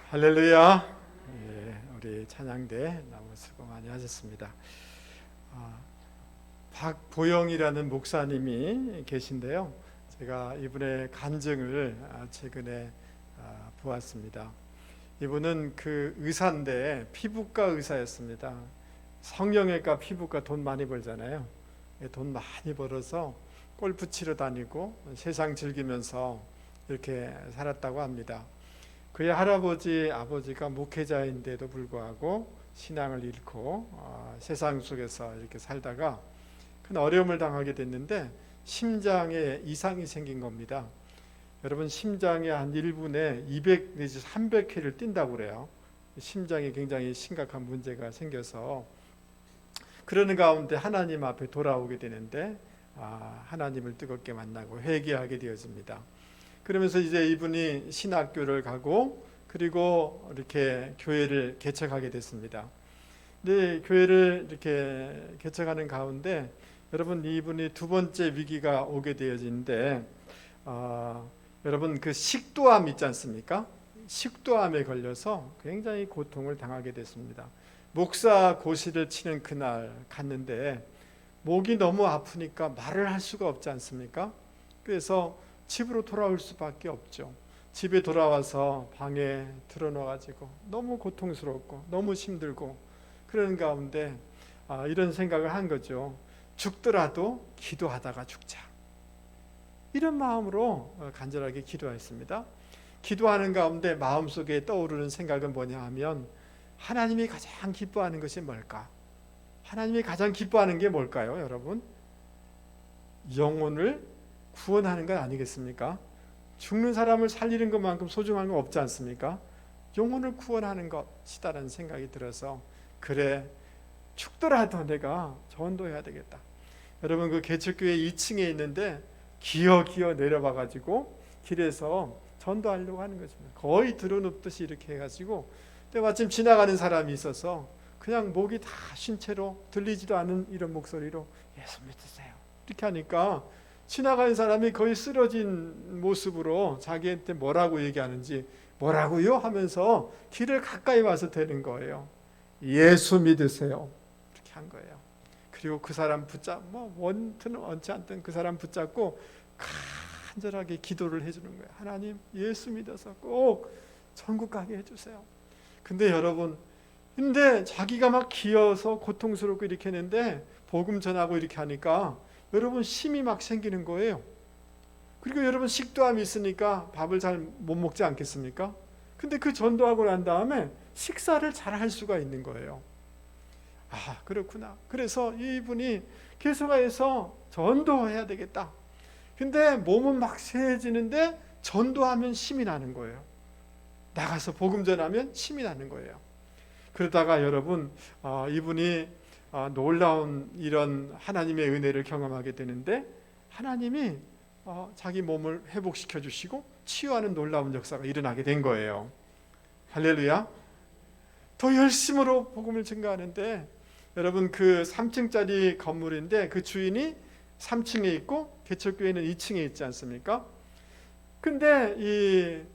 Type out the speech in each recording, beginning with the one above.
할렐루야. 예, 우리 찬양대 너무 수고 많이 하셨습니다. 박보영이라는 목사님이 계신데요. 제가 이분의 간증을 최근에 보았습니다. 이분은 그 의사인데 피부과 의사였습니다. 성형외과 피부과 돈 많이 벌잖아요. 돈 많이 벌어서 골프 치러 다니고 세상 즐기면서 이렇게 살았다고 합니다. 그의 할아버지, 아버지가 목회자인데도 불구하고 신앙을 잃고 세상 속에서 이렇게 살다가 큰 어려움을 당하게 됐는데 심장에 이상이 생긴 겁니다. 여러분, 심장이 한 1분에 200 내지 300회를 뛴다고 그래요. 심장에 굉장히 심각한 문제가 생겨서 그러는 가운데 하나님 앞에 돌아오게 되는데 하나님을 뜨겁게 만나고 회개하게 되어집니다. 그러면서 이제 이분이 신학교를 가고 그리고 이렇게 교회를 개척하게 됐습니다. 근데 교회를 이렇게 개척하는 가운데 여러분, 이분이 두 번째 위기가 오게 되어지는데 여러분, 그 식도암 있지 않습니까? 식도암에 걸려서 굉장히 고통을 당하게 됐습니다. 목사 고시를 치는 그날 갔는데 목이 너무 아프니까 말을 할 수가 없지 않습니까? 그래서 집으로 돌아올 수밖에 없죠. 집에 돌아와서 방에 들어넣어가지고 너무 고통스럽고 너무 힘들고 그런 가운데 이런 생각을 한 거죠. 죽더라도 기도하다가 죽자. 이런 마음으로 간절하게 기도했습니다. 기도하는 가운데 마음속에 떠오르는 생각은 뭐냐 하면 하나님이 가장 기뻐하는 것이 뭘까? 하나님이 가장 기뻐하는 게 뭘까요, 여러분? 영혼을 구원하는 것 아니겠습니까? 죽는 사람을 살리는 것만큼 소중한 건 없지 않습니까? 영혼을 구원하는 것이다라는 생각이 들어서 그래, 죽더라도 내가 전도해야 되겠다. 여러분, 그 개척교회 2층에 있는데 기어 내려봐 가지고 길에서 전도하려고 하는 것입니다. 거의 들어눕듯이 이렇게 해가지고 근데 마침 지나가는 사람이 있어서 그냥 목이 다 쉰 채로 들리지도 않은 이런 목소리로 예수 믿으세요 이렇게 하니까 지나가는 사람이 거의 쓰러진 모습으로 자기한테 뭐라고 얘기하는지 뭐라고요? 하면서 길을 가까이 와서 대는 거예요. 예수 믿으세요 이렇게 한 거예요. 그리고 그 사람 원든 원치 않든 그 사람 붙잡고 간절하게 기도를 해주는 거예요. 하나님, 예수 믿어서 꼭 천국 가게 해주세요. 근데 여러분, 자기가 막 기어서 고통스럽고 이렇게 했는데 복음 전하고 이렇게 하니까 여러분 힘이 막 생기는 거예요. 그리고 여러분 식도암이 있으니까 밥을 잘 못 먹지 않겠습니까? 근데 그 전도하고 난 다음에 식사를 잘 할 수가 있는 거예요. 그렇구나. 그래서 이분이 계속해서 전도해야 되겠다. 근데 몸은 막 쇠해지는데 전도하면 힘이 나는 거예요. 나가서 복음 전하면 힘이 나는 거예요. 그러다가 여러분, 이분이 놀라운 이런 하나님의 은혜를 경험하게 되는데 하나님이 자기 몸을 회복시켜 주시고 치유하는 놀라운 역사가 일어나게 된 거예요. 할렐루야. 더 열심으로 복음을 증거하는데 여러분, 그 3층짜리 건물인데 그 주인이 3층에 있고 개척교회는 2층에 있지 않습니까? 근데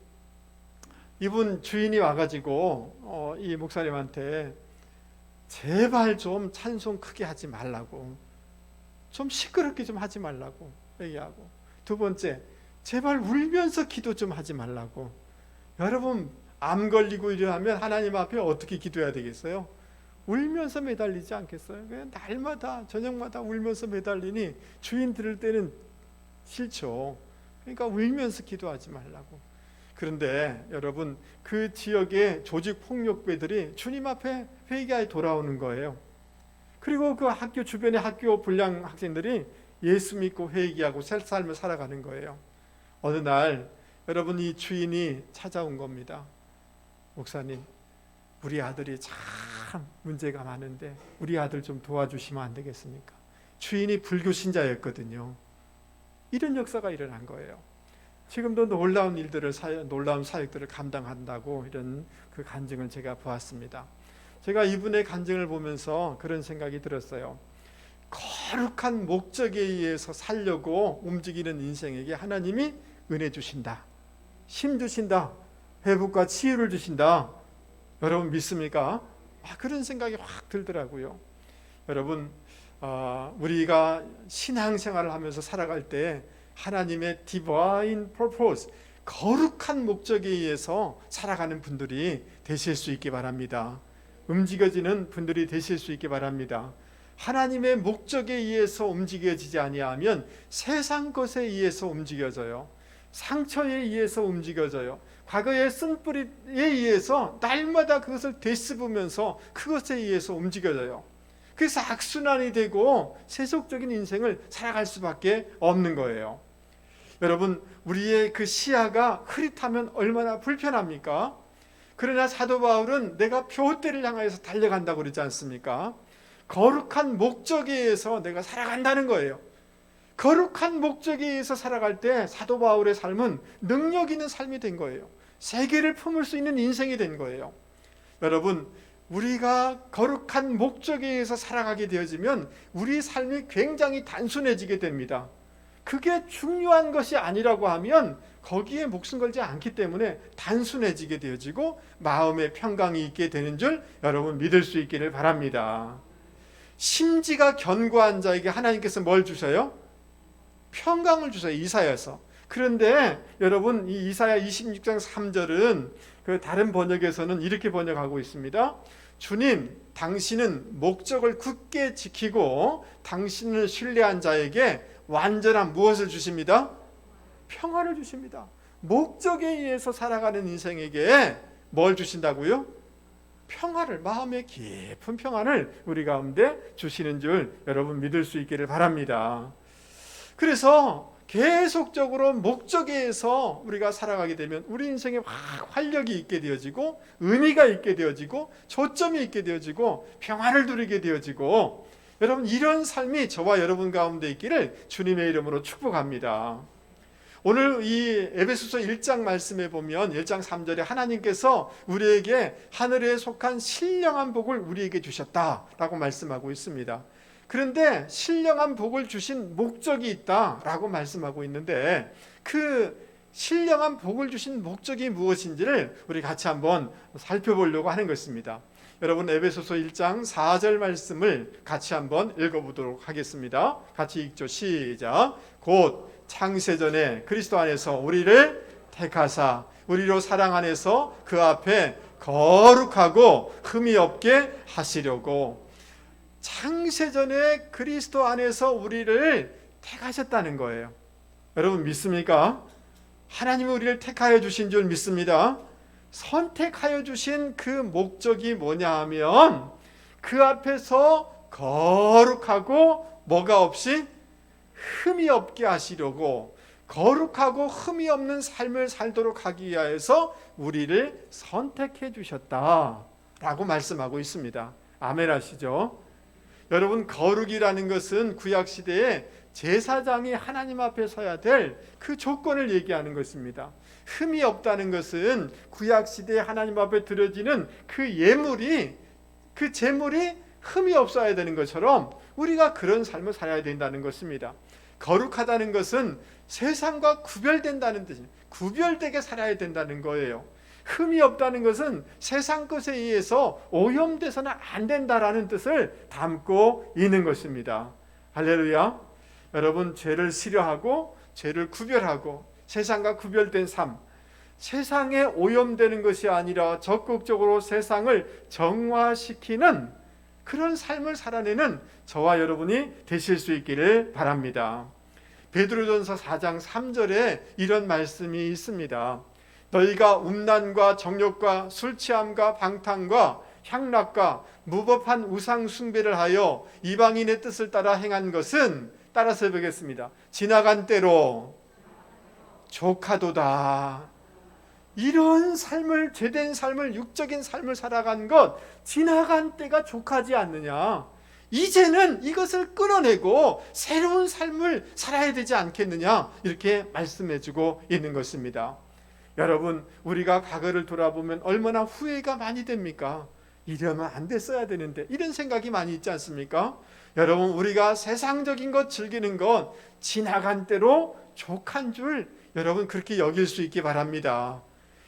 이분 주인이 와가지고 이 목사님한테 제발 좀 찬송 크게 하지 말라고, 좀 시끄럽게 좀 하지 말라고 얘기하고, 두 번째, 제발 울면서 기도 좀 하지 말라고. 여러분, 암 걸리고 이러면 하나님 앞에 어떻게 기도해야 되겠어요? 울면서 매달리지 않겠어요? 그냥 날마다 저녁마다 울면서 매달리니 주인 들을 때는 싫죠. 그러니까 울면서 기도하지 말라고. 그런데 여러분, 그 지역의 조직폭력배들이 주님 앞에 회개하여 돌아오는 거예요. 그리고 그 학교 주변의 학교 불량 학생들이 예수 믿고 회개하고 새 삶을 살아가는 거예요. 어느 날 여러분, 이 주인이 찾아온 겁니다. 목사님, 우리 아들이 참 문제가 많은데 우리 아들 좀 도와주시면 안 되겠습니까? 주인이 불교 신자였거든요. 이런 역사가 일어난 거예요. 지금도 놀라운 일들을 놀라운 사역들을 감당한다고 이런 그 간증을 제가 보았습니다. 제가 이분의 간증을 보면서 그런 생각이 들었어요. 거룩한 목적에 의해서 살려고 움직이는 인생에게 하나님이 은혜 주신다, 힘 주신다. 회복과 치유를 주신다. 여러분 믿습니까? 그런 생각이 확 들더라고요. 여러분, 우리가 신앙생활을 하면서 살아갈 때 하나님의 divine purpose, 거룩한 목적에 의해서 살아가는 분들이 되실 수 있기 바랍니다. 움직여지는 분들이 되실 수 있기 바랍니다. 하나님의 목적에 의해서 움직여지지 아니하면 세상 것에 의해서 움직여져요. 상처에 의해서 움직여져요. 과거의 쓴뿌리에 의해서 날마다 그것을 되씹으면서 그것에 의해서 움직여져요. 그래서 악순환이 되고 세속적인 인생을 살아갈 수밖에 없는 거예요. 여러분, 우리의 그 시야가 흐릿하면 얼마나 불편합니까? 그러나 사도 바울은 내가 표대를 향하여서 달려간다고 그러지 않습니까? 거룩한 목적에 의해서 내가 살아간다는 거예요. 거룩한 목적에 의해서 살아갈 때 사도 바울의 삶은 능력 있는 삶이 된 거예요. 세계를 품을 수 있는 인생이 된 거예요. 여러분, 우리가 거룩한 목적에 의해서 살아가게 되어지면 우리 삶이 굉장히 단순해지게 됩니다. 그게 중요한 것이 아니라고 하면 거기에 목숨 걸지 않기 때문에 단순해지게 되어지고 마음의 평강이 있게 되는 줄 여러분 믿을 수 있기를 바랍니다. 심지가 견고한 자에게 하나님께서 뭘 주셔요? 평강을 주셔요. 이사야서. 그런데 여러분, 이 이사야 26장 3절은 그 다른 번역에서는 이렇게 번역하고 있습니다. 주님, 당신은 목적을 굳게 지키고 당신을 신뢰한 자에게 완전한 무엇을 주십니다? 평화를 주십니다. 목적에 의해서 살아가는 인생에게 뭘 주신다고요? 평화를, 마음의 깊은 평안을 우리 가운데 주시는 줄 여러분 믿을 수 있기를 바랍니다. 그래서 계속적으로 목적에 의해서 우리가 살아가게 되면 우리 인생에 활력이 있게 되어지고 의미가 있게 되어지고 초점이 있게 되어지고 평화를 누리게 되어지고, 여러분 이런 삶이 저와 여러분 가운데 있기를 주님의 이름으로 축복합니다. 오늘 이 에베소서 1장 말씀에 보면 1장 3절에 하나님께서 우리에게 하늘에 속한 신령한 복을 우리에게 주셨다라고 말씀하고 있습니다. 그런데 신령한 복을 주신 목적이 있다라고 말씀하고 있는데 그 신령한 복을 주신 목적이 무엇인지를 우리 같이 한번 살펴보려고 하는 것입니다. 여러분 에베소서 1장 4절 말씀을 같이 한번 읽어보도록 하겠습니다. 같이 읽죠. 시작. 곧 창세전에 그리스도 안에서 우리를 택하사 우리로 사랑 안에서 그 앞에 거룩하고 흠이 없게 하시려고. 창세전에 그리스도 안에서 우리를 택하셨다는 거예요. 여러분 믿습니까? 하나님이 우리를 택하여 주신 줄 믿습니다. 선택하여 주신 그 목적이 뭐냐 하면 그 앞에서 거룩하고 뭐가 없이 흠이 없게 하시려고, 거룩하고 흠이 없는 삶을 살도록 하기 위하여서 우리를 선택해 주셨다라고 말씀하고 있습니다. 아멘 하시죠? 여러분 거룩이라는 것은 구약시대에 제사장이 하나님 앞에 서야 될 그 조건을 얘기하는 것입니다. 흠이 없다는 것은 구약시대에 하나님 앞에 드려지는 그 예물이, 그 제물이 흠이 없어야 되는 것처럼 우리가 그런 삶을 살아야 된다는 것입니다. 거룩하다는 것은 세상과 구별된다는 뜻입니다. 구별되게 살아야 된다는 거예요. 흠이 없다는 것은 세상 것에 의해서 오염돼서는 안 된다라는 뜻을 담고 있는 것입니다. 할렐루야. 여러분 죄를 싫어하고 죄를 구별하고 세상과 구별된 삶, 세상에 오염되는 것이 아니라 적극적으로 세상을 정화시키는 그런 삶을 살아내는 저와 여러분이 되실 수 있기를 바랍니다. 베드로전서 4장 3절에 이런 말씀이 있습니다. 너희가 음란과 정욕과 술취함과 방탕과 향락과 무법한 우상 숭배를 하여 이방인의 뜻을 따라 행한 것은, 따라서 보겠습니다. 지나간 때로 조카도다. 이런 삶을, 죄된 삶을, 육적인 삶을 살아간 것, 지나간 때가 족하지 않느냐. 이제는 이것을 끌어내고 새로운 삶을 살아야 되지 않겠느냐, 이렇게 말씀해주고 있는 것입니다. 여러분 우리가 과거를 돌아보면 얼마나 후회가 많이 됩니까? 이러면 안 됐어야 되는데, 이런 생각이 많이 있지 않습니까? 여러분 우리가 세상적인 것 즐기는 것 지나간 때로 족한 줄 여러분 그렇게 여길 수 있기 바랍니다.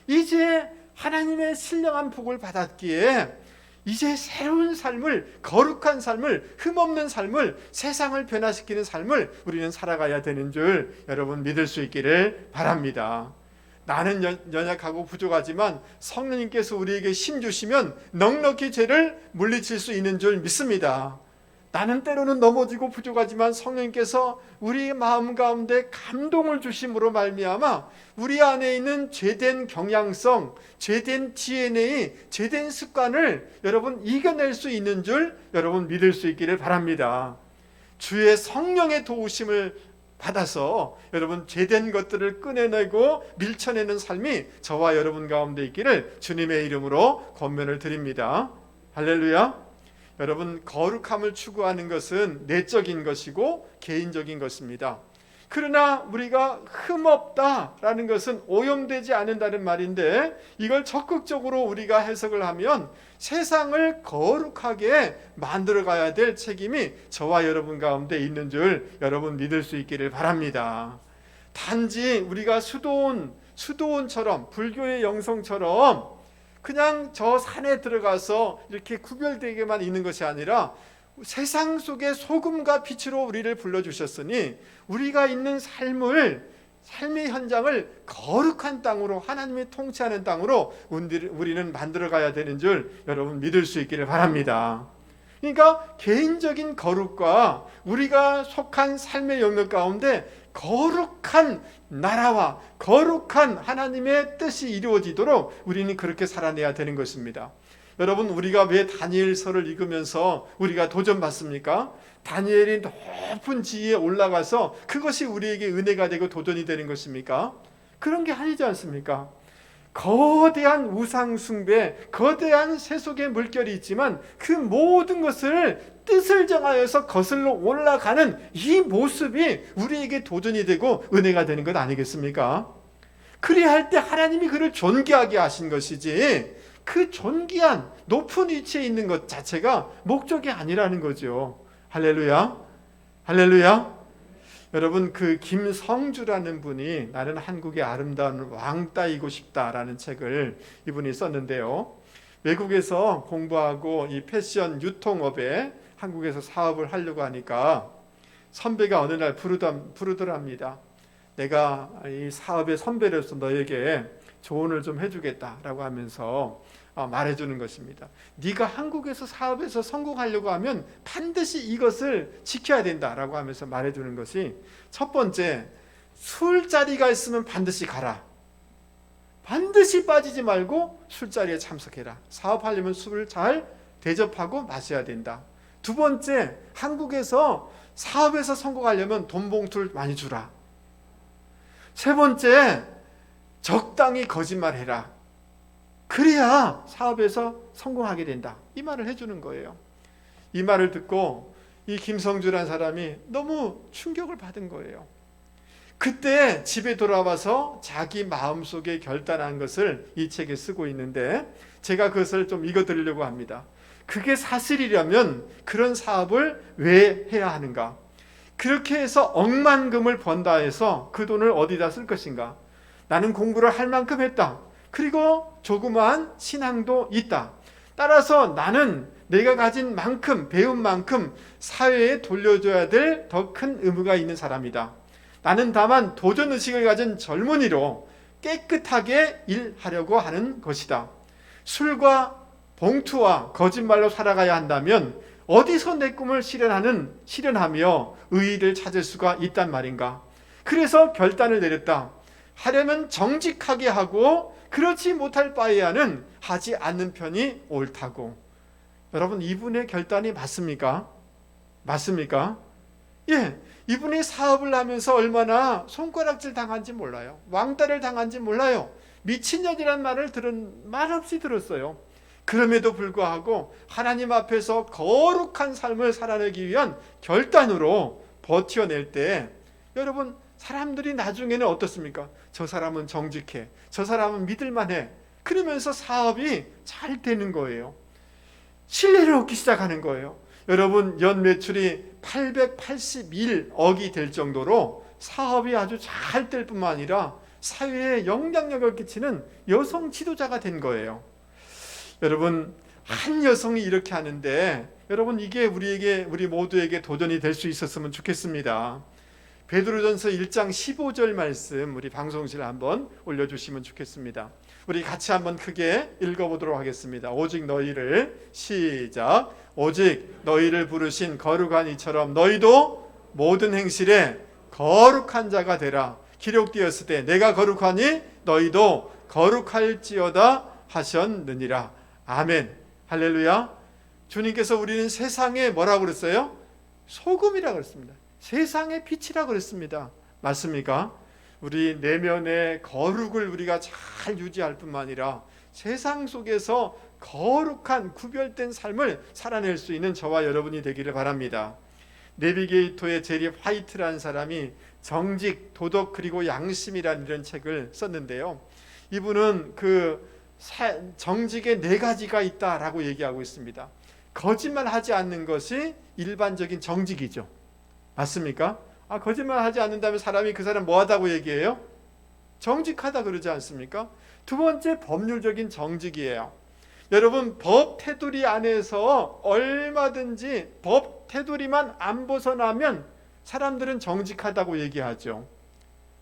이제 하나님의 신령한 복을 받았기에 이제 새로운 삶을, 거룩한 삶을, 흠없는 삶을, 세상을 변화시키는 삶을 우리는 살아가야 되는 줄 여러분 믿을 수 있기를 바랍니다. 나는 연약하고 부족하지만 성령님께서 우리에게 힘 주시면 넉넉히 죄를 물리칠 수 있는 줄 믿습니다. 나는 때로는 넘어지고 부족하지만 성령님께서 우리 마음 가운데 감동을 주심으로 말미암아 우리 안에 있는 죄된 경향성, 죄된 DNA, 죄된 습관을 여러분 이겨낼 수 있는 줄 여러분 믿을 수 있기를 바랍니다. 주의 성령의 도우심을 받아서 여러분 죄된 것들을 꺼내내고 밀쳐내는 삶이 저와 여러분 가운데 있기를 주님의 이름으로 권면을 드립니다. 할렐루야. 여러분, 거룩함을 추구하는 것은 내적인 것이고 개인적인 것입니다. 그러나 우리가 흠없다라는 것은 오염되지 않는다는 말인데, 이걸 적극적으로 우리가 해석을 하면 세상을 거룩하게 만들어 가야 될 책임이 저와 여러분 가운데 있는 줄 여러분 믿을 수 있기를 바랍니다. 단지 우리가 수도원처럼, 불교의 영성처럼 그냥 저 산에 들어가서 이렇게 구별되게만 있는 것이 아니라 세상 속의 소금과 빛으로 우리를 불러주셨으니 우리가 있는 삶의 현장을 거룩한 땅으로, 하나님이 통치하는 땅으로 우리는 만들어가야 되는 줄 여러분 믿을 수 있기를 바랍니다. 그러니까 개인적인 거룩과 우리가 속한 삶의 영역 가운데 거룩한 나라와 거룩한 하나님의 뜻이 이루어지도록 우리는 그렇게 살아내야 되는 것입니다. 여러분, 우리가 왜 다니엘서를 읽으면서 우리가 도전받습니까? 다니엘이 높은 지위에 올라가서 그것이 우리에게 은혜가 되고 도전이 되는 것입니까? 그런 게 아니지 않습니까? 거대한 우상 숭배, 거대한 세속의 물결이 있지만 그 모든 것을 뜻을 정하여서 거슬러 올라가는 이 모습이 우리에게 도전이 되고 은혜가 되는 것 아니겠습니까? 그래야 할 때 하나님이 그를 존귀하게 하신 것이지, 그 존귀한 높은 위치에 있는 것 자체가 목적이 아니라는 거죠. 할렐루야, 할렐루야. 여러분, 그 김성주라는 분이 나는 한국의 아름다운 왕따이고 싶다라는 책을 이분이 썼는데요. 외국에서 공부하고 이 패션 유통업에 한국에서 사업을 하려고 하니까 선배가 어느 날 부르더랍니다. 내가 이 사업의 선배로서 너에게 조언을 좀 해주겠다라고 하면서 말해주는 것입니다. 네가 한국에서 사업에서 성공하려고 하면 반드시 이것을 지켜야 된다라고 하면서 말해주는 것이, 첫 번째, 술자리가 있으면 반드시 가라. 반드시 빠지지 말고 술자리에 참석해라. 사업하려면 술을 잘 대접하고 마셔야 된다. 두 번째, 한국에서 사업에서 성공하려면 돈 봉투를 많이 주라. 세 번째, 적당히 거짓말해라. 그래야 사업에서 성공하게 된다. 이 말을 해주는 거예요. 이 말을 듣고 이 김성주라는 사람이 너무 충격을 받은 거예요. 그때 집에 돌아와서 자기 마음속에 결단한 것을 이 책에 쓰고 있는데, 제가 그것을 좀 읽어드리려고 합니다. 그게 사실이라면 그런 사업을 왜 해야 하는가? 그렇게 해서 억만금을 번다 해서 그 돈을 어디다 쓸 것인가? 나는 공부를 할 만큼 했다. 그리고 조그마한 신앙도 있다. 따라서 나는 내가 가진 만큼, 배운 만큼 사회에 돌려줘야 될 더 큰 의무가 있는 사람이다. 나는 다만 도전의식을 가진 젊은이로 깨끗하게 일하려고 하는 것이다. 술과 봉투와 거짓말로 살아가야 한다면 어디서 내 꿈을 실현하며 의의를 찾을 수가 있단 말인가? 그래서 결단을 내렸다. 하려면 정직하게 하고 그렇지 못할 바에야는 하지 않는 편이 옳다고. 여러분, 이분의 결단이 맞습니까? 맞습니까? 예, 이분이 사업을 하면서 얼마나 손가락질 당한지 몰라요. 왕따를 당한지 몰라요. 미친년이란 말을 말없이 들었어요. 그럼에도 불구하고 하나님 앞에서 거룩한 삶을 살아내기 위한 결단으로 버텨낼 때, 여러분, 사람들이 나중에는 어떻습니까? 저 사람은 정직해, 저 사람은 믿을만해, 그러면서 사업이 잘 되는 거예요. 신뢰를 얻기 시작하는 거예요. 여러분, 연 매출이 881억이 될 정도로 사업이 아주 잘 될 뿐만 아니라 사회에 영향력을 끼치는 여성 지도자가 된 거예요. 여러분, 한 여성이 이렇게 하는데 여러분, 이게 우리 모두에게 도전이 될 수 있었으면 좋겠습니다. 베드로전서 1장 15절 말씀 우리 방송실 한번 올려주시면 좋겠습니다. 우리 같이 한번 크게 읽어보도록 하겠습니다. 오직 너희를, 시작, 오직 너희를 부르신 거룩한 이처럼 너희도 모든 행실에 거룩한 자가 되라. 기록되었을 때 내가 거룩하니 너희도 거룩할지어다 하셨느니라. 아멘. 할렐루야. 주님께서 우리는 세상에 뭐라고 그랬어요? 소금이라고 그랬습니다. 세상의 빛이라고 그랬습니다. 맞습니까? 우리 내면의 거룩을 우리가 잘 유지할 뿐만 아니라 세상 속에서 거룩한 구별된 삶을 살아낼 수 있는 저와 여러분이 되기를 바랍니다. 내비게이터의 제리 화이트라는 사람이 정직, 도덕 그리고 양심이라는 이런 책을 썼는데요. 이분은 그 정직의 4가지가 있다라고 얘기하고 있습니다. 거짓말하지 않는 것이 일반적인 정직이죠. 맞습니까? 거짓말하지 않는다면 사람이 그 사람 뭐하다고 얘기해요? 정직하다 그러지 않습니까? 두 번째, 법률적인 정직이에요. 여러분, 법 테두리 안에서 얼마든지 법 테두리만 안 벗어나면 사람들은 정직하다고 얘기하죠.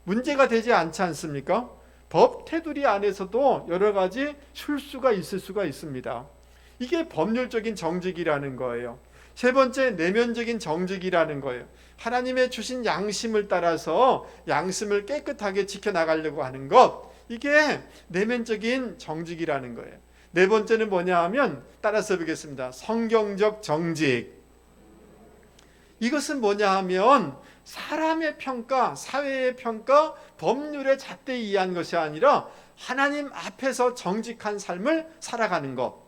문제가 되지 않지 않습니까? 법 테두리 안에서도 여러 가지 실수가 있을 수가 있습니다. 이게 법률적인 정직이라는 거예요. 세 번째, 내면적인 정직이라는 거예요. 하나님의 주신 양심을 따라서 양심을 깨끗하게 지켜나가려고 하는 것, 이게 내면적인 정직이라는 거예요. 네 번째는 뭐냐 하면, 따라서 보겠습니다. 성경적 정직. 이것은 뭐냐 하면 사람의 평가, 사회의 평가, 법률에 잣대 이해한 것이 아니라 하나님 앞에서 정직한 삶을 살아가는 것,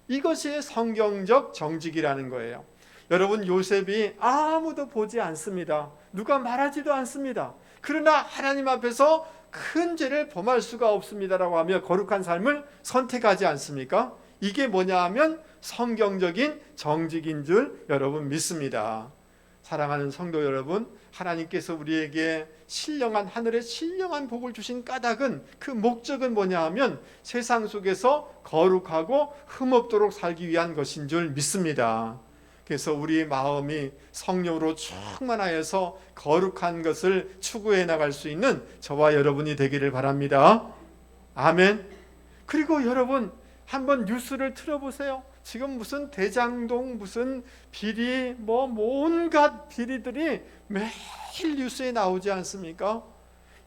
이것이 성경적 정직이라는 거예요. 여러분, 요셉이 아무도 보지 않습니다. 누가 말하지도 않습니다. 그러나 하나님 앞에서 큰 죄를 범할 수가 없습니다라고 하며 거룩한 삶을 선택하지 않습니까? 이게 뭐냐 하면 성경적인 정직인 줄 여러분 믿습니다. 사랑하는 성도 여러분, 하나님께서 우리에게 신령한, 하늘의 신령한 복을 주신 까닭은, 그 목적은 뭐냐 하면 세상 속에서 거룩하고 흠없도록 살기 위한 것인 줄 믿습니다. 그래서 우리 마음이 성령으로 충만하여서 거룩한 것을 추구해 나갈 수 있는 저와 여러분이 되기를 바랍니다. 아멘. 그리고 여러분, 한번 뉴스를 틀어보세요. 지금 무슨 대장동, 무슨 비리, 온갖 비리들이 매일 뉴스에 나오지 않습니까?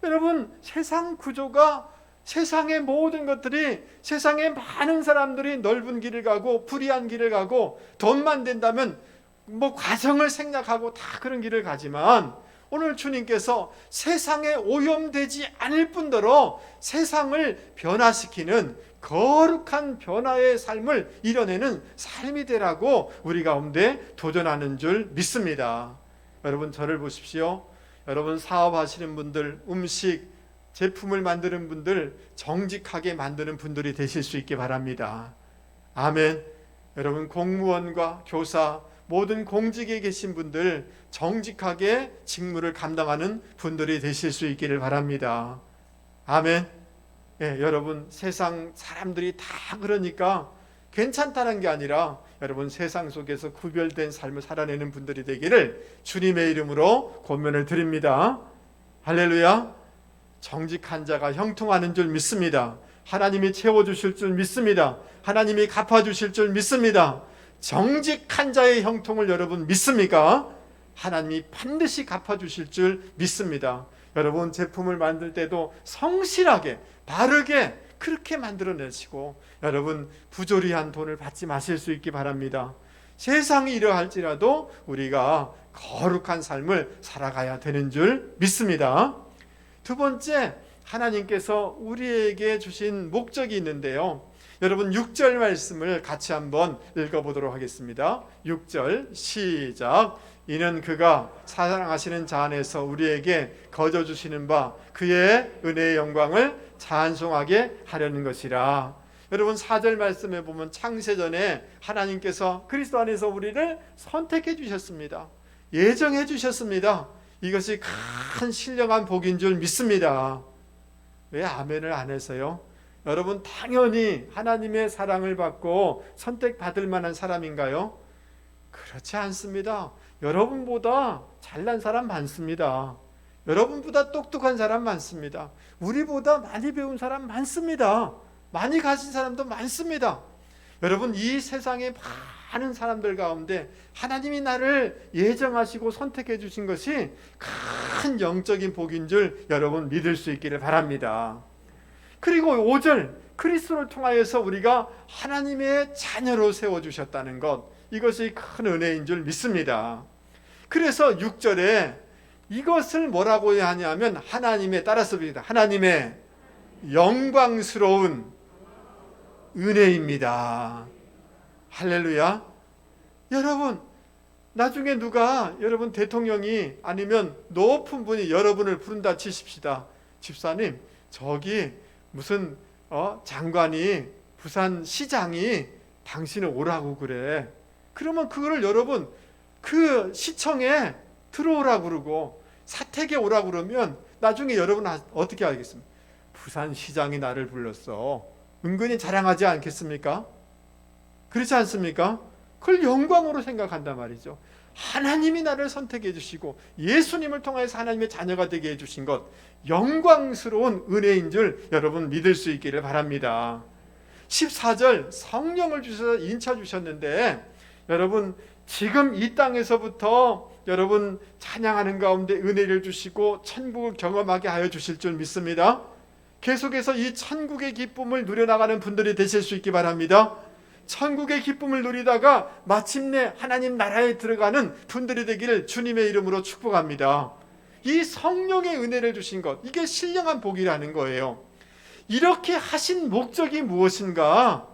여러분, 세상 구조가, 세상의 모든 것들이, 세상의 많은 사람들이 넓은 길을 가고 불의한 길을 가고 돈만 된다면 과정을 생략하고 다 그런 길을 가지만, 오늘 주님께서 세상에 오염되지 않을 뿐더러 세상을 변화시키는 거룩한 변화의 삶을 이뤄내는 삶이 되라고 우리 가운데 도전하는 줄 믿습니다. 여러분, 저를 보십시오. 여러분, 사업하시는 분들, 음식, 제품을 만드는 분들, 정직하게 만드는 분들이 되실 수 있게 바랍니다. 아멘. 여러분, 공무원과 교사, 모든 공직에 계신 분들, 정직하게 직무를 감당하는 분들이 되실 수 있기를 바랍니다. 아멘. 예, 여러분, 세상 사람들이 다 그러니까 괜찮다는 게 아니라 여러분, 세상 속에서 구별된 삶을 살아내는 분들이 되기를 주님의 이름으로 권면을 드립니다. 할렐루야. 정직한 자가 형통하는 줄 믿습니다. 하나님이 채워주실 줄 믿습니다. 하나님이 갚아주실 줄 믿습니다. 정직한 자의 형통을 여러분 믿습니까? 하나님이 반드시 갚아주실 줄 믿습니다. 여러분, 제품을 만들 때도 성실하게, 바르게 그렇게 만들어내시고 여러분, 부조리한 돈을 받지 마실 수 있기 바랍니다. 세상이 이러할지라도 우리가 거룩한 삶을 살아가야 되는 줄 믿습니다. 두 번째, 하나님께서 우리에게 주신 목적이 있는데요. 여러분, 6절 말씀을 같이 한번 읽어보도록 하겠습니다. 6절 시작. 이는 그가 사랑하시는 자 안에서 우리에게 거저주시는 바 그의 은혜의 영광을 찬송하게 하려는 것이라. 여러분, 4절 말씀에 보면 창세전에 하나님께서 그리스도 안에서 우리를 선택해 주셨습니다. 예정해 주셨습니다. 이것이 큰 신령한 복인 줄 믿습니다. 왜 아멘을 안 해서요? 여러분 당연히 하나님의 사랑을 받고 선택받을 만한 사람인가요? 그렇지 않습니다. 여러분보다 잘난 사람 많습니다. 여러분보다 똑똑한 사람 많습니다. 우리보다 많이 배운 사람 많습니다. 많이 가진 사람도 많습니다. 여러분 이 세상에 많은 사람들 가운데 하나님이 나를 예정하시고 선택해 주신 것이 큰 영적인 복인 줄 여러분 믿을 수 있기를 바랍니다. 그리고 5절 그리스도를 통하여서 우리가 하나님의 자녀로 세워주셨다는 것, 이것이 큰 은혜인 줄 믿습니다. 그래서 6절에 이것을 뭐라고 하냐면 하나님의, 따라서 봅니다. 하나님의 영광스러운 은혜입니다. 할렐루야. 여러분 나중에 누가 여러분 대통령이 아니면 높은 분이 여러분을 부른다 치십시다. 집사님 저기 무슨 장관이 부산시장이 당신을 오라고 그래. 그러면 그거를 여러분 그 시청에 들어오라고 그러고 사택에 오라고 그러면 나중에 여러분 어떻게 하겠습니까? 부산시장이 나를 불렀어. 은근히 자랑하지 않겠습니까? 그렇지 않습니까? 그걸 영광으로 생각한단 말이죠. 하나님이 나를 선택해 주시고 예수님을 통해서 하나님의 자녀가 되게 해주신 것, 영광스러운 은혜인 줄 여러분 믿을 수 있기를 바랍니다. 14절 성령을 주셔서 인차 주셨는데 여러분 지금 이 땅에서부터 여러분 찬양하는 가운데 은혜를 주시고 천국을 경험하게 하여 주실 줄 믿습니다. 계속해서 이 천국의 기쁨을 누려나가는 분들이 되실 수 있기 바랍니다. 천국의 기쁨을 누리다가 마침내 하나님 나라에 들어가는 분들이 되기를 주님의 이름으로 축복합니다. 이 성령의 은혜를 주신 것, 이게 신령한 복이라는 거예요. 이렇게 하신 목적이 무엇인가?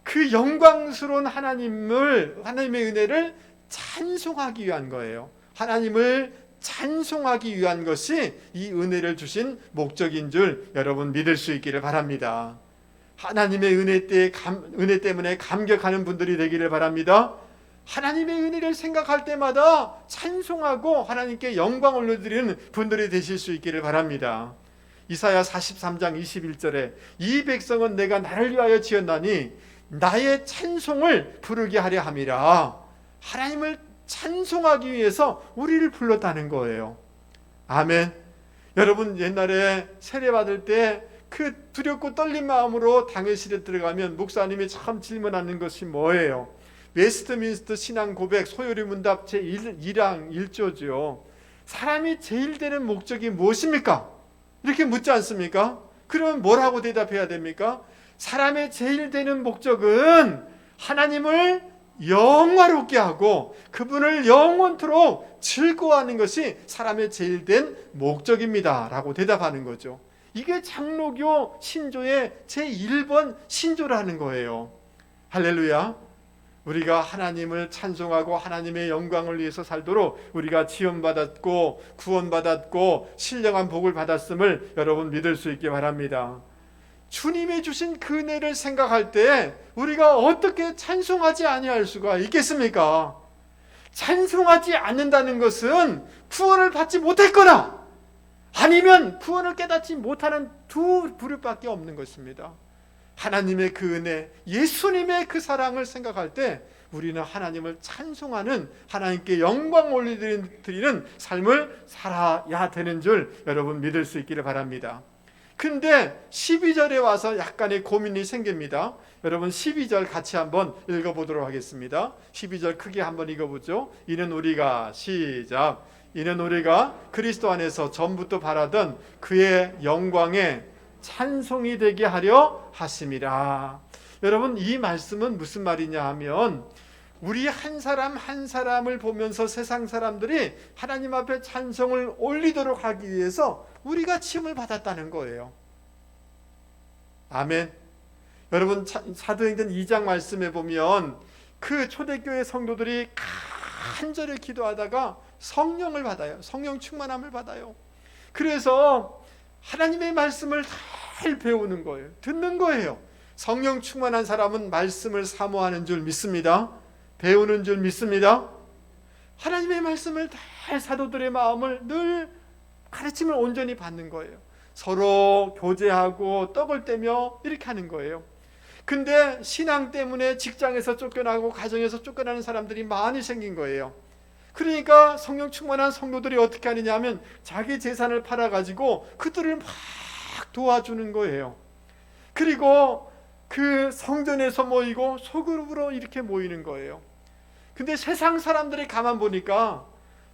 그 영광스러운 하나님의 은혜를 찬송하기 위한 거예요. 하나님을 찬송하기 위한 것이 이 은혜를 주신 목적인 줄 여러분 믿을 수 있기를 바랍니다. 하나님의 은혜 때문에 감격하는 분들이 되기를 바랍니다. 하나님의 은혜를 생각할 때마다 찬송하고 하나님께 영광을 올려드리는 분들이 되실 수 있기를 바랍니다. 이사야 43장 21절에 이 백성은 내가 나를 위하여 지었나니 나의 찬송을 부르게 하려 함이라. 하나님을 찬송하기 위해서 우리를 불렀다는 거예요. 아멘. 여러분 옛날에 세례받을 때 그 두렵고 떨린 마음으로 당회실에 들어가면 목사님이 참 질문하는 것이 뭐예요? 웨스트민스터 신앙 고백 소요리 문답 제1랑 1조죠. 사람이 제일 되는 목적이 무엇입니까? 이렇게 묻지 않습니까? 그러면 뭐라고 대답해야 됩니까? 사람의 제일 되는 목적은 하나님을 영화롭게 하고 그분을 영원토록 즐거워하는 것이 사람의 제일 된 목적입니다 라고 대답하는 거죠. 이게 장로교 신조의 제1번 신조라는 거예요. 할렐루야. 우리가 하나님을 찬송하고 하나님의 영광을 위해서 살도록 우리가 지원받았고 구원받았고 신령한 복을 받았음을 여러분 믿을 수 있기 바랍니다. 주님이 주신 그 은혜를 생각할 때 우리가 어떻게 찬송하지 아니할 수가 있겠습니까? 찬송하지 않는다는 것은 구원을 받지 못했거나 아니면 구원을 깨닫지 못하는 두 부류밖에 없는 것입니다. 하나님의 그 은혜, 예수님의 그 사랑을 생각할 때 우리는 하나님을 찬송하는, 하나님께 영광 올려드리는 삶을 살아야 되는 줄 여러분 믿을 수 있기를 바랍니다. 근데 12절에 와서 약간의 고민이 생깁니다. 여러분 12절 같이 한번 읽어보도록 하겠습니다. 12절 크게 한번 읽어보죠. 이는 우리가 시작. 이는 우리가 그리스도 안에서 전부터 바라던 그의 영광에 찬송이 되게 하려 하심이라. 여러분 이 말씀은 무슨 말이냐 하면 우리 한 사람 한 사람을 보면서 세상 사람들이 하나님 앞에 찬송을 올리도록 하기 위해서 우리가 침을 받았다는 거예요. 아멘. 여러분 사도행전 2장 말씀에 보면 그 초대교회 성도들이 간절히 기도하다가 성령을 받아요. 성령 충만함을 받아요. 그래서 하나님의 말씀을 잘 배우는 거예요. 듣는 거예요. 성령 충만한 사람은 말씀을 사모하는 줄 믿습니다. 배우는 줄 믿습니다. 하나님의 말씀을 잘 사도들의 마음을 늘 가르침을 온전히 받는 거예요. 서로 교제하고 떡을 떼며 이렇게 하는 거예요. 근데 신앙 때문에 직장에서 쫓겨나고 가정에서 쫓겨나는 사람들이 많이 생긴 거예요. 그러니까 성령 충만한 성도들이 어떻게 하느냐 하면 자기 재산을 팔아가지고 그들을 막 도와주는 거예요. 그리고 그 성전에서 모이고 소그룹으로 이렇게 모이는 거예요. 근데 세상 사람들이 가만 보니까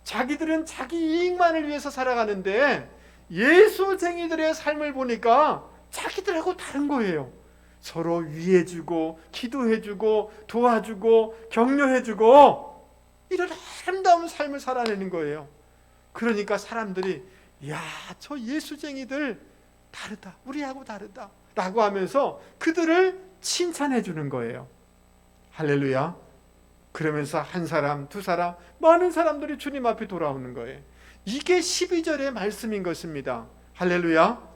자기들은 자기 이익만을 위해서 살아가는데 예수쟁이들의 삶을 보니까 자기들하고 다른 거예요. 서로 위해주고 기도해주고 도와주고 격려해주고 이런 아름다운 삶을 살아내는 거예요. 그러니까 사람들이 야, 저 예수쟁이들 다르다, 우리하고 다르다 라고 하면서 그들을 칭찬해 주는 거예요. 할렐루야. 그러면서 한 사람, 두 사람, 많은 사람들이 주님 앞에 돌아오는 거예요. 이게 12절의 말씀인 것입니다. 할렐루야.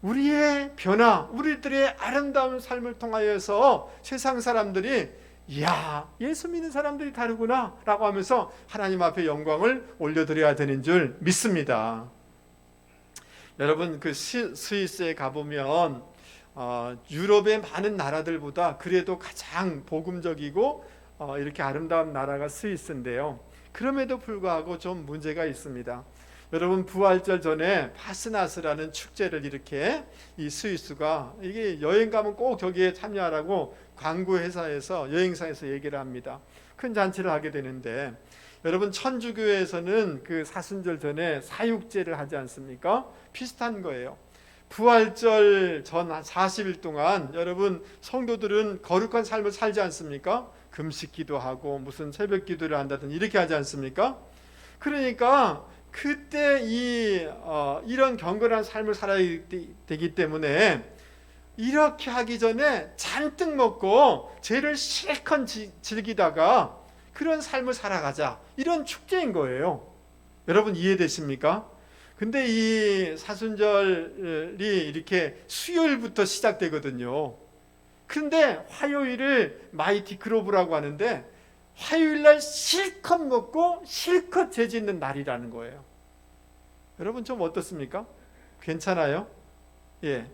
우리의 변화, 우리들의 아름다운 삶을 통하여서 세상 사람들이 이야, 예수 믿는 사람들이 다르구나 라고 하면서 하나님 앞에 영광을 올려드려야 되는 줄 믿습니다. 여러분, 그 스위스에 가보면 유럽의 많은 나라들보다 그래도 가장 복음적이고 이렇게 아름다운 나라가 스위스인데요. 그럼에도 불구하고 좀 문제가 있습니다. 여러분, 부활절 전에 파스나스라는 축제를 이렇게 이 스위스가 이게 여행 가면 꼭 저기에 참여하라고 광고 회사에서 여행사에서 얘기를 합니다. 큰 잔치를 하게 되는데 여러분, 천주교에서는 그 사순절 전에 사육제를 하지 않습니까? 비슷한 거예요. 부활절 전 40일 동안 여러분 성도들은 거룩한 삶을 살지 않습니까? 금식 기도하고 무슨 새벽 기도를 한다든지 이렇게 하지 않습니까? 그러니까 그때 이런 경건한 삶을 살아야 되기 때문에 이렇게 하기 전에 잔뜩 먹고 죄를 실컷 즐기다가 그런 삶을 살아가자, 이런 축제인 거예요. 여러분 이해되십니까? 근데 이 사순절이 이렇게 수요일부터 시작되거든요. 그런데 화요일을 마이티 그로브라고 하는데 화요일날 실컷 먹고 실컷 죄 짓는 날이라는 거예요. 여러분 좀 어떻습니까? 괜찮아요? 예.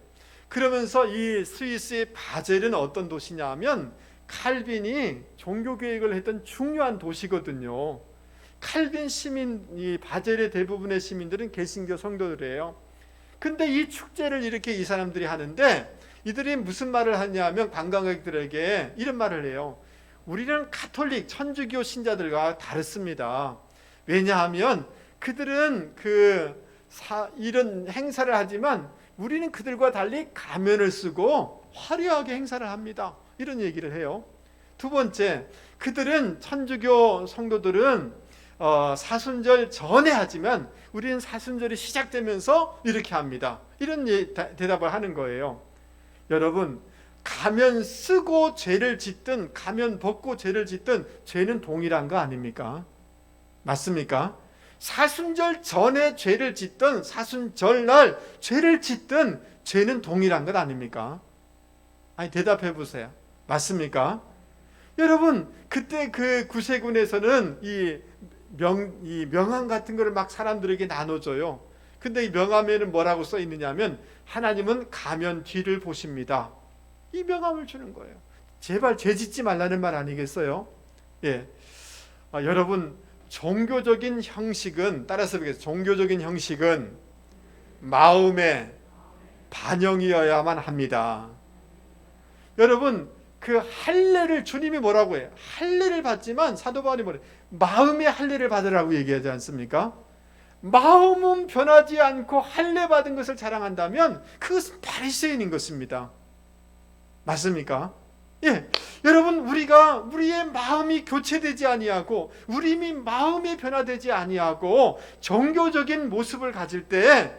그러면서 이 스위스의 바젤은 어떤 도시냐 하면 칼빈이 종교개혁을 했던 중요한 도시거든요. 칼빈 시민, 이 바젤의 대부분의 시민들은 개신교 성도들이에요. 근데 이 축제를 이렇게 이 사람들이 하는데 이들이 무슨 말을 하냐면 관광객들에게 이런 말을 해요. 우리는 가톨릭 천주교 신자들과 다릅니다. 왜냐하면 그들은 이런 행사를 하지만 우리는 그들과 달리 가면을 쓰고 화려하게 행사를 합니다. 이런 얘기를 해요. 두 번째, 그들은 천주교 성도들은 사순절 전에 하지만 우리는 사순절이 시작되면서 이렇게 합니다. 이런 대답을 하는 거예요. 여러분, 가면 쓰고 죄를 짓든 가면 벗고 죄를 짓든 죄는 동일한 거 아닙니까? 맞습니까? 사순절 전에 죄를 짓든 사순절 날 죄를 짓든 죄는 동일한 것 아닙니까? 아니, 대답해 보세요. 맞습니까? 여러분, 그때 그 구세군에서는 이 명함 같은 거를 막 사람들에게 나눠줘요. 근데 이 명함에는 뭐라고 써 있느냐면 하나님은 가면 뒤를 보십니다. 이 명함을 주는 거예요. 제발 죄 짓지 말라는 말 아니겠어요? 예. 여러분, 종교적인 형식은, 따라서 보겠습니다. 종교적인 형식은 마음의 반영이어야만 합니다. 여러분, 그 할례를 주님이 뭐라고 해요? 할례를 받지만 사도 바울이 뭐래요? 마음의 할례를 받으라고 얘기하지 않습니까? 마음은 변하지 않고 할례 받은 것을 자랑한다면 그것은 바리새인인 것입니다. 맞습니까? 예, 여러분, 우리의 마음이 교체되지 아니하고 우리 마음이 변화되지 아니하고 종교적인 모습을 가질 때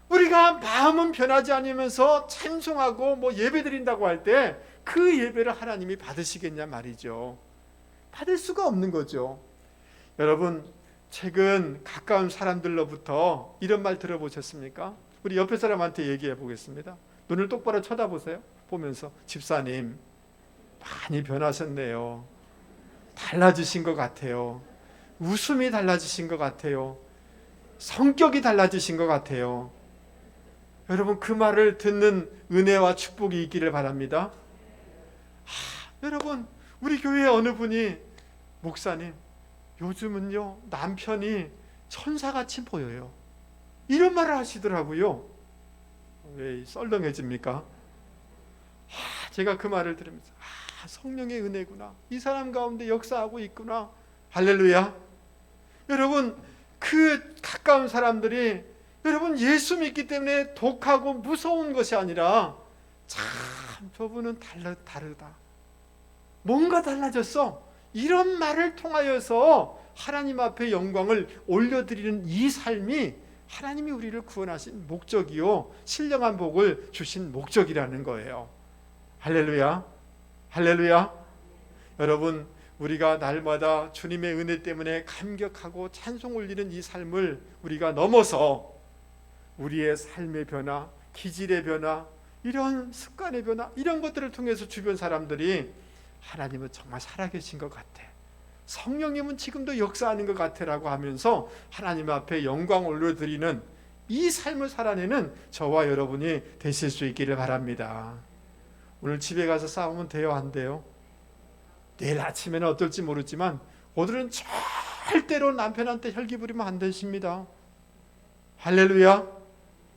우리가 마음은 변하지 않으면서 찬송하고 뭐 예배드린다고 할 때 그 예배를 하나님이 받으시겠냐 말이죠. 받을 수가 없는 거죠. 여러분, 최근 가까운 사람들로부터 이런 말 들어보셨습니까? 우리 옆에 사람한테 얘기해 보겠습니다. 눈을 똑바로 쳐다보세요. 보면서, 집사님 많이 변하셨네요. 달라지신 것 같아요. 웃음이 달라지신 것 같아요. 성격이 달라지신 것 같아요. 여러분 그 말을 듣는 은혜와 축복이 있기를 바랍니다. 여러분 우리 교회 어느 분이 목사님 요즘은요 남편이 천사같이 보여요. 이런 말을 하시더라고요. 왜 썰렁해집니까? 제가 그 말을 들으면서 성령의 은혜구나. 이 사람 가운데 역사하고 있구나. 할렐루야. 여러분 그 가까운 사람들이 여러분 예수 믿기 때문에 독하고 무서운 것이 아니라 참 저분은 다르다. 뭔가 달라졌어. 이런 말을 통하여서 하나님 앞에 영광을 올려드리는 이 삶이 하나님이 우리를 구원하신 목적이요 신령한 복을 주신 목적이라는 거예요. 할렐루야. 할렐루야. 여러분 우리가 날마다 주님의 은혜 때문에 감격하고 찬송 올리는 이 삶을 우리가 넘어서 우리의 삶의 변화, 기질의 변화, 이런 습관의 변화, 이런 것들을 통해서 주변 사람들이 하나님은 정말 살아계신 것 같아, 성령님은 지금도 역사하는 것 같아라고 하면서 하나님 앞에 영광 올려드리는 이 삶을 살아내는 저와 여러분이 되실 수 있기를 바랍니다. 오늘 집에 가서 싸우면 돼요, 안 돼요? 내일 아침에는 어떨지 모르지만 오늘은 절대로 남편한테 혈기 부리면 안 되십니다. 할렐루야.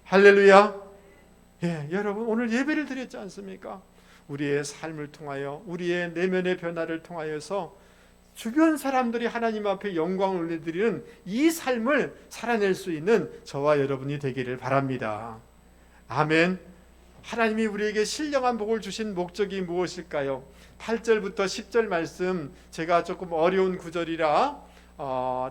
할렐루야. 예, 여러분 오늘 예배를 드렸지 않습니까? 우리의 삶을 통하여 우리의 내면의 변화를 통하여서 주변 사람들이 하나님 앞에 영광을 올려드리는 이 삶을 살아낼 수 있는 저와 여러분이 되기를 바랍니다. 아멘. 하나님이 우리에게 신령한 복을 주신 목적이 무엇일까요? 8절부터 10절 말씀, 제가 조금 어려운 구절이라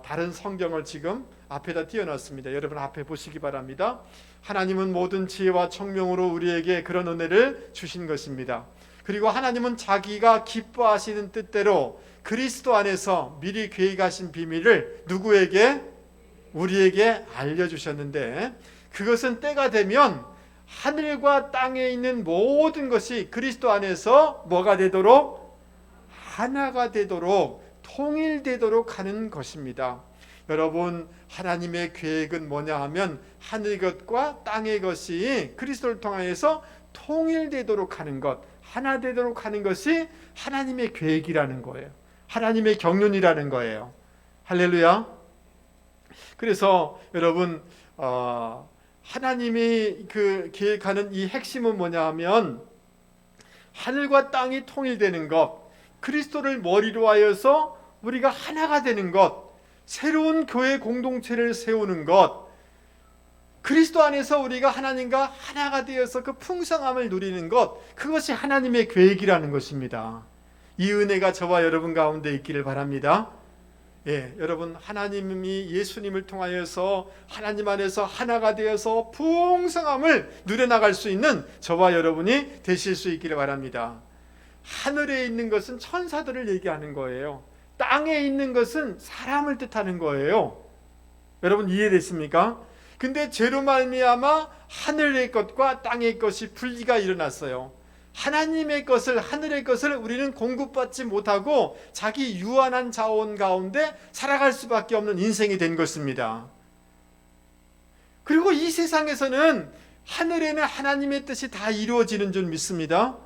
다른 성경을 지금 앞에다 띄워놨습니다. 여러분 앞에 보시기 바랍니다. 하나님은 모든 지혜와 청명으로 우리에게 그런 은혜를 주신 것입니다. 그리고 하나님은 자기가 기뻐하시는 뜻대로 그리스도 안에서 미리 계획하신 비밀을 누구에게? 우리에게 알려주셨는데, 그것은 때가 되면 하늘과 땅에 있는 모든 것이 그리스도 안에서 뭐가 되도록? 하나가 되도록, 통일되도록 하는 것입니다. 여러분 하나님의 계획은 뭐냐 하면 하늘 것과 땅의 것이 그리스도를 통하여서 통일되도록 하는 것, 하나 되도록 하는 것이 하나님의 계획이라는 거예요. 하나님의 경륜이라는 거예요. 할렐루야. 그래서 여러분 하나님이 그 계획하는 이 핵심은 뭐냐 하면 하늘과 땅이 통일되는 것, 그리스도를 머리로 하여서 우리가 하나가 되는 것, 새로운 교회 공동체를 세우는 것, 그리스도 안에서 우리가 하나님과 하나가 되어서 그 풍성함을 누리는 것, 그것이 하나님의 계획이라는 것입니다. 이 은혜가 저와 여러분 가운데 있기를 바랍니다. 예, 여러분 하나님이 예수님을 통하여서 하나님 안에서 하나가 되어서 풍성함을 누려나갈 수 있는 저와 여러분이 되실 수 있기를 바랍니다. 하늘에 있는 것은 천사들을 얘기하는 거예요. 땅에 있는 것은 사람을 뜻하는 거예요. 여러분 이해되십니까? 근데 죄로 말미암아 하늘의 것과 땅의 것이 분리가 일어났어요. 하나님의 것을, 하늘의 것을 우리는 공급받지 못하고 자기 유한한 자원 가운데 살아갈 수밖에 없는 인생이 된 것입니다. 그리고 이 세상에서는 하늘에는 하나님의 뜻이 다 이루어지는 줄 믿습니다.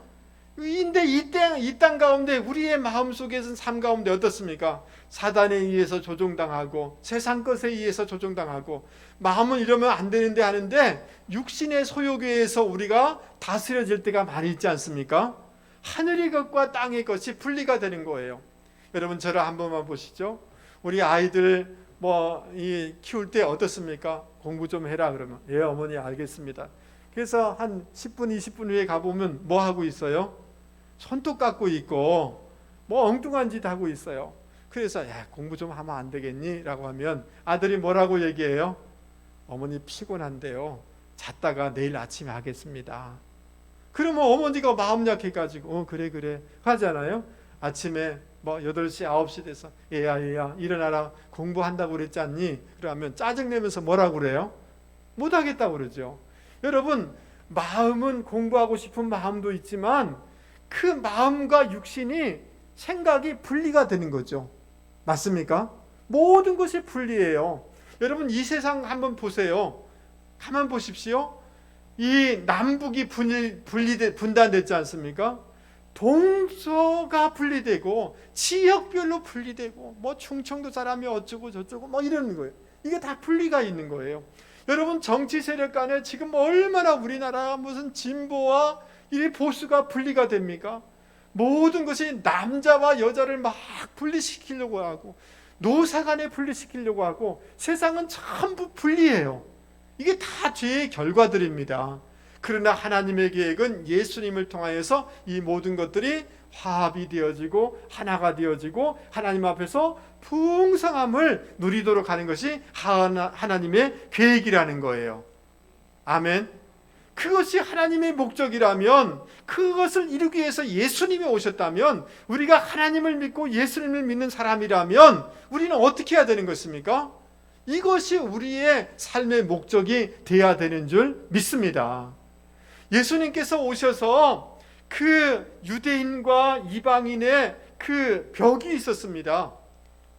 근데 이 땅 가운데 우리의 마음속에서는 삶 가운데 어떻습니까? 사단에 의해서 조종당하고 세상 것에 의해서 조종당하고 마음은 이러면 안 되는데 하는데 육신의 소욕에 의해서 우리가 다스려질 때가 많이 있지 않습니까? 하늘의 것과 땅의 것이 분리가 되는 거예요. 여러분 저를 한 번만 보시죠. 우리 아이들 키울 때 어떻습니까? 공부 좀 해라 그러면 예 어머니 알겠습니다. 그래서 한 10분 20분 후에 가보면 뭐 하고 있어요? 손톱 깎고 있고 엉뚱한 짓 하고 있어요. 그래서 야 공부 좀 하면 안 되겠니? 라고 하면 아들이 뭐라고 얘기해요? 어머니 피곤한데요, 잤다가 내일 아침에 하겠습니다. 그러면 어머니가 마음 약해가지고 그래 하잖아요. 아침에 8시 9시 돼서 얘야 일어나라 공부한다고 그랬지 않니? 그러면 짜증내면서 뭐라고 그래요? 못하겠다고 그러죠. 여러분 마음은 공부하고 싶은 마음도 있지만 그 마음과 육신이 생각이 분리가 되는 거죠. 맞습니까? 모든 것이 분리해요. 여러분 이 세상 한번 보세요. 가만 보십시오. 이 남북이 분단됐지 않습니까? 동서가 분리되고 지역별로 분리되고 뭐 충청도 사람이 어쩌고 저쩌고 뭐 이러는 거예요. 이게 다 분리가 있는 거예요. 여러분 정치 세력 간에 지금 얼마나 우리나라 무슨 진보와 이 보수가 분리가 됩니까? 모든 것이 남자와 여자를 막 분리시키려고 하고 노사 간에 분리시키려고 하고 세상은 전부 분리해요. 이게 다 죄의 결과들입니다. 그러나 하나님의 계획은 예수님을 통하여서 이 모든 것들이 화합이 되어지고 하나가 되어지고 하나님 앞에서 풍성함을 누리도록 하는 것이 하나님의 계획이라는 거예요. 아멘. 그것이 하나님의 목적이라면, 그것을 이루기 위해서 예수님이 오셨다면, 우리가 하나님을 믿고 예수님을 믿는 사람이라면 우리는 어떻게 해야 되는 것입니까? 이것이 우리의 삶의 목적이 되어야 되는 줄 믿습니다. 예수님께서 오셔서 그 유대인과 이방인의 그 벽이 있었습니다.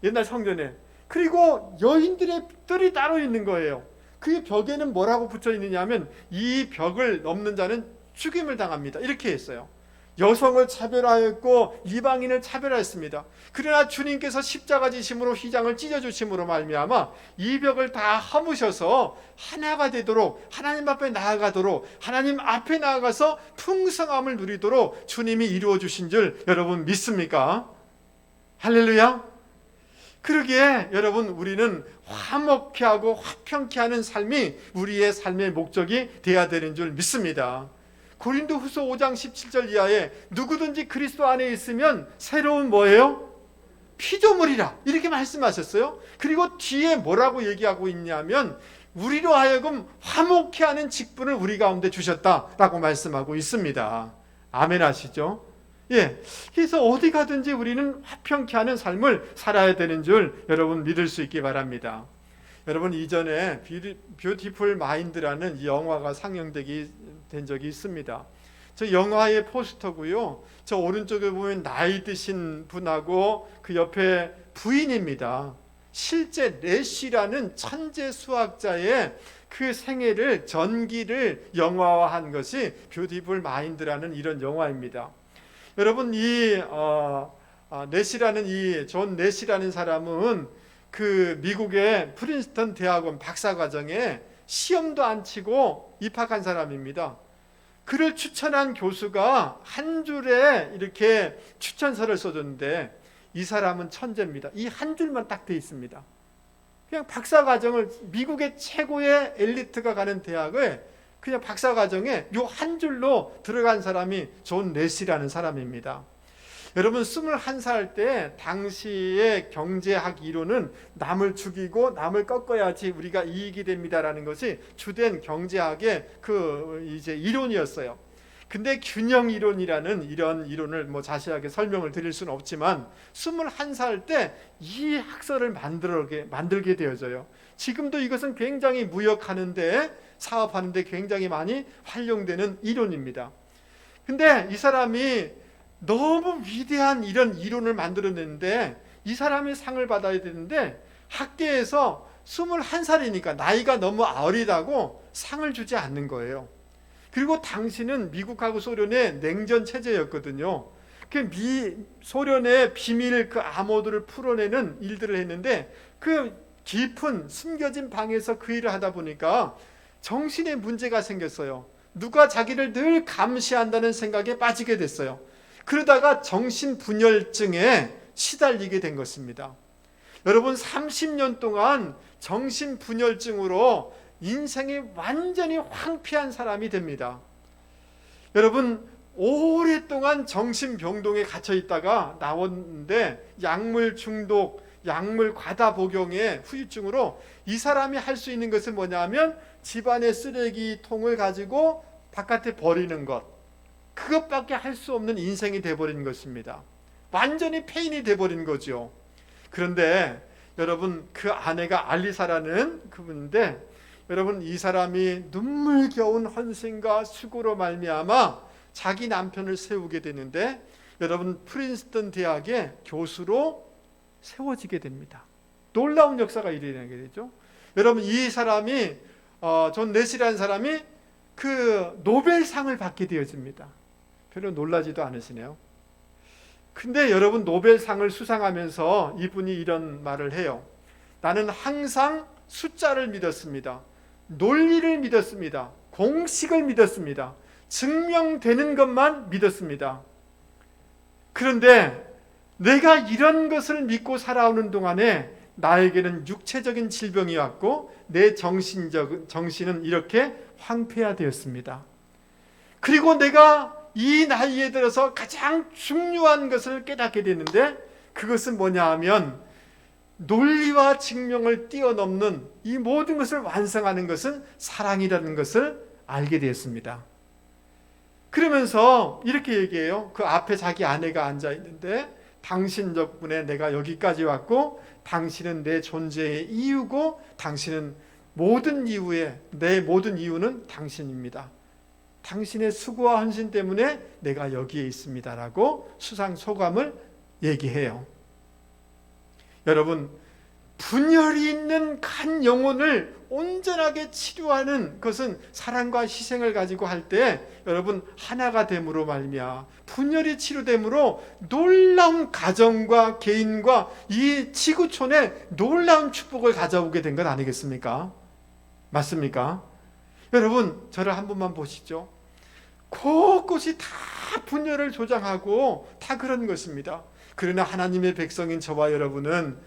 옛날 성전에. 그리고 여인들의 뜰이 따로 있는 거예요. 그 벽에는 뭐라고 붙여 있느냐 하면 이 벽을 넘는 자는 죽임을 당합니다. 이렇게 했어요. 여성을 차별하였고 이방인을 차별하였습니다. 그러나 주님께서 십자가 지심으로 휘장을 찢어주심으로 말미암아 이 벽을 다 허무셔서 하나가 되도록, 하나님 앞에 나아가도록, 하나님 앞에 나아가서 풍성함을 누리도록 주님이 이루어 주신 줄 여러분 믿습니까? 할렐루야. 그러기에 여러분 우리는 화목케 하고 화평케 하는 삶이 우리의 삶의 목적이 되어야 되는 줄 믿습니다. 고린도후서 5장 17절 이하에 누구든지 그리스도 안에 있으면 새로운 뭐예요? 피조물이라 이렇게 말씀하셨어요. 그리고 뒤에 뭐라고 얘기하고 있냐면 우리로 하여금 화목케 하는 직분을 우리 가운데 주셨다라고 말씀하고 있습니다. 아멘 하시죠? 예, 그래서 어디 가든지 우리는 화평케 하는 삶을 살아야 되는 줄 여러분 믿을 수 있기 바랍니다. 여러분 이전에 뷰티풀 마인드라는 영화가 상영되기 된 적이 있습니다. 저 영화의 포스터고요. 저 오른쪽에 보면 나이 드신 분하고 그 옆에 부인입니다. 실제 래쉬라는 천재 수학자의 그 생애를 전기를 영화화한 것이 뷰티풀 마인드라는 이런 영화입니다. 여러분 이 래쉬라는 이 존 래쉬라는 사람은 그 미국의 프린스턴 대학원 박사과정에 시험도 안 치고 입학한 사람입니다. 그를 추천한 교수가 한 줄에 이렇게 추천서를 써줬는데 이 사람은 천재입니다. 이 한 줄만 딱 돼 있습니다. 그냥 박사과정을 미국의 최고의 엘리트가 가는 대학을 그냥 박사과정에 요 한 줄로 들어간 사람이 존 래쉬라는 사람입니다. 여러분 21살 때 당시의 경제학 이론은 남을 죽이고 남을 꺾어야지 우리가 이익이 됩니다라는 것이 주된 경제학의 그 이제 이론이었어요. 근데 균형 이론이라는 이런 이론을 뭐 자세하게 설명을 드릴 수는 없지만 21살 때 이 학설을 만들게 되어져요. 지금도 이것은 굉장히 무역하는데 사업하는데 굉장히 많이 활용되는 이론입니다. 근데 이 사람이 너무 위대한 이런 이론을 만들어냈는데 이 사람이 상을 받아야 되는데 학계에서 21살이니까 나이가 너무 어리다고 상을 주지 않는 거예요. 그리고 당시는 미국하고 소련의 냉전 체제였거든요. 그 소련의 비밀 그 암호들을 풀어내는 일들을 했는데 그 깊은 숨겨진 방에서 그 일을 하다 보니까 정신에 문제가 생겼어요. 누가 자기를 늘 감시한다는 생각에 빠지게 됐어요. 그러다가 정신분열증에 시달리게 된 것입니다. 여러분 30년 동안 정신분열증으로 인생이 완전히 황폐한 사람이 됩니다. 여러분 오랫동안 정신병동에 gat혀 있다가 나왔는데 약물 중독, 약물 과다 복용의 후유증으로 이 사람이 할 수 있는 것은 뭐냐면 집안의 쓰레기통을 가지고 바깥에 버리는 것, 그것밖에 할 수 없는 인생이 돼버린 것입니다. 완전히 폐인이 돼버린 거죠. 그런데 여러분 그 아내가 알리사라는 그분인데 여러분 이 사람이 눈물겨운 헌신과 수고로 말미암아 자기 남편을 세우게 되는데 여러분 프린스턴 대학의 교수로 세워지게 됩니다. 놀라운 역사가 일어나게 되죠. 여러분 이 사람이 존 래쉬라는 사람이 그 노벨상을 받게 되어집니다. 별로 놀라지도 않으시네요. 근데 여러분, 노벨상을 수상하면서 이분이 이런 말을 해요. 나는 항상 숫자를 믿었습니다. 논리를 믿었습니다. 공식을 믿었습니다. 증명되는 것만 믿었습니다. 그런데 내가 이런 것을 믿고 살아오는 동안에 나에게는 육체적인 질병이 왔고 내 정신은 이렇게 황폐화되었습니다. 그리고 내가 이 나이에 들어서 가장 중요한 것을 깨닫게 됐는데, 그것은 뭐냐 하면 논리와 증명을 뛰어넘는 이 모든 것을 완성하는 것은 사랑이라는 것을 알게 되었습니다. 그러면서 이렇게 얘기해요. 그 앞에 자기 아내가 앉아 있는데, 당신 덕분에 내가 여기까지 왔고 당신은 내 존재의 이유고 당신은 모든 이유에, 내 모든 이유는 당신입니다. 당신의 수고와 헌신 때문에 내가 여기에 있습니다라고 수상 소감을 얘기해요. 여러분, 분열이 있는 간 영혼을 온전하게 치료하는 것은 사랑과 희생을 가지고 할 때 여러분 하나가 됨으로 말미암아 분열이 치료됨으로 놀라운 가정과 개인과 이 지구촌에 놀라운 축복을 가져오게 된 것 아니겠습니까? 맞습니까? 여러분, 저를 한 번만 보시죠. 곳곳이 다 분열을 조장하고 다 그런 것입니다. 그러나 하나님의 백성인 저와 여러분은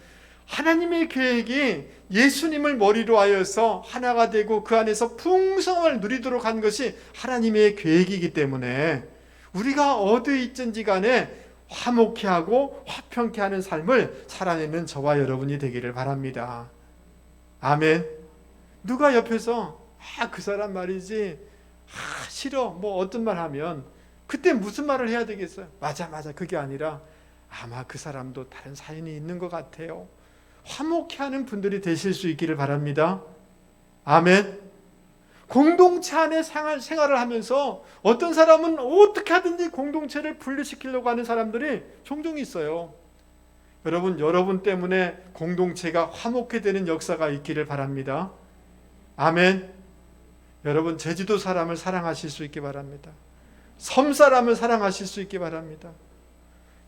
하나님의 계획이 예수님을 머리로 하여서 하나가 되고 그 안에서 풍성을 누리도록 한 것이 하나님의 계획이기 때문에 우리가 어디 있든지 간에 화목케 하고 화평케 하는 삶을 살아내는 저와 여러분이 되기를 바랍니다. 아멘. 누가 옆에서 그 사람 말이지 싫어 뭐 어떤 말 하면 그때 무슨 말을 해야 되겠어요? 맞아 그게 아니라 아마 그 사람도 다른 사연이 있는 것 같아요. 화목케 하는 분들이 되실 수 있기를 바랍니다. 아멘. 공동체 안에 생활을 하면서 어떤 사람은 어떻게 하든지 공동체를 분리시키려고 하는 사람들이 종종 있어요. 여러분 때문에 공동체가 화목케 되는 역사가 있기를 바랍니다. 아멘. 여러분, 제주도 사람을 사랑하실 수 있기 바랍니다. 섬 사람을 사랑하실 수 있기 바랍니다.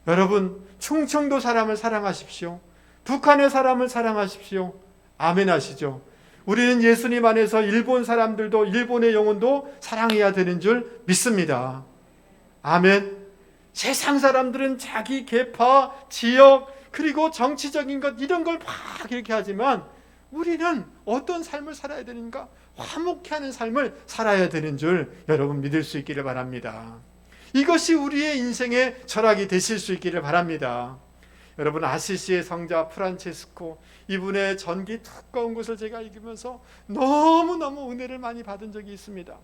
여러분, 충청도 사람을 사랑하십시오. 북한의 사람을 사랑하십시오. 아멘 하시죠. 우리는 예수님 안에서 일본 사람들도, 일본의 영혼도 사랑해야 되는 줄 믿습니다. 아멘. 세상 사람들은 자기 계파, 지역, 그리고 정치적인 것 이런 걸 막 이렇게 하지만 우리는 어떤 삶을 살아야 되는가? 화목케 하는 삶을 살아야 되는 줄 여러분 믿을 수 있기를 바랍니다. 이것이 우리의 인생의 철학이 되실 수 있기를 바랍니다. 여러분, 아시시의 성자 프란체스코, 이분의 전기 두꺼운 것을 제가 읽으면서 너무너무 은혜를 많이 받은 적이 있습니다.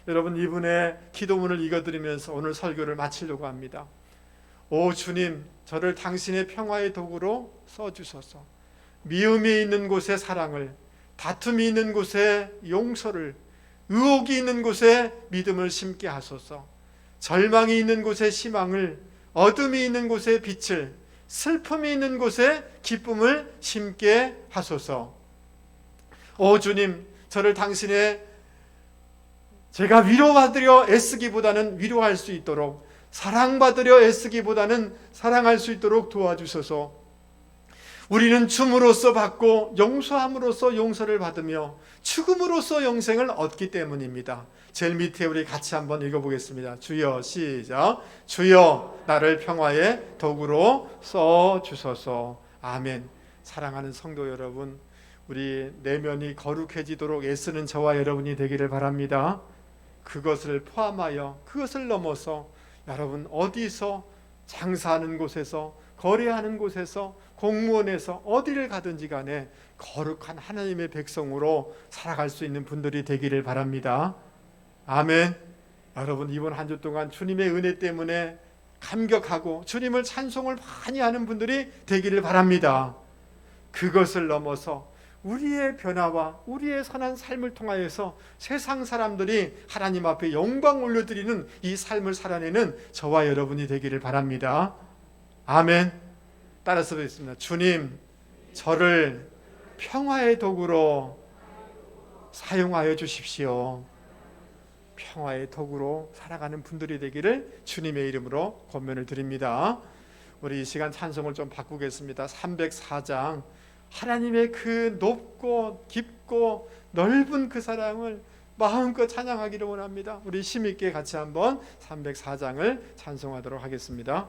여러분, 이분의 기도문을 읽어드리면서 오늘 설교를 마치려고 합니다. 오 주님, 저를 당신의 평화의 도구로 써주소서. 미움이 있는 곳에 사랑을, 다툼이 있는 곳에 용서를, 의혹이 있는 곳에 믿음을 심게 하소서. 절망이 있는 곳에 희망을, 어둠이 있는 곳에 빛을, 슬픔이 있는 곳에 기쁨을 심게 하소서. 오 주님, 저를 당신의 제가 위로받으려 애쓰기보다는 위로할 수 있도록, 사랑받으려 애쓰기보다는 사랑할 수 있도록 도와주소서. 우리는 줌으로써 받고 용서함으로써 용서를 받으며 죽음으로써 영생을 얻기 때문입니다. 제일 밑에 우리 같이 한번 읽어보겠습니다. 주여, 시작. 주여, 나를 평화의 도구로 써주소서. 아멘. 사랑하는 성도 여러분, 우리 내면이 거룩해지도록 애쓰는 저와 여러분이 되기를 바랍니다. 그것을 포함하여, 그것을 넘어서 여러분 어디서 장사하는 곳에서, 거래하는 곳에서, 공무원에서 어디를 가든지 간에 거룩한 하나님의 백성으로 살아갈 수 있는 분들이 되기를 바랍니다. 아멘. 여러분, 이번 한 주 동안 주님의 은혜 때문에 감격하고 주님을 찬송을 많이 하는 분들이 되기를 바랍니다. 그것을 넘어서 우리의 변화와 우리의 선한 삶을 통하여서 세상 사람들이 하나님 앞에 영광 올려드리는 이 삶을 살아내는 저와 여러분이 되기를 바랍니다. 아멘. 따라서 뵙겠습니다. 주님, 저를 평화의 도구로 사용하여 주십시오. 평화의 도구로 살아가는 분들이 되기를 주님의 이름으로 권면을 드립니다. 우리 이 시간 찬송을 좀 바꾸겠습니다. 304장, 하나님의 그 높고 깊고 넓은 그 사랑을 마음껏 찬양하기를 원합니다. 우리 힘있게 같이 한번 304장을 찬송하도록 하겠습니다.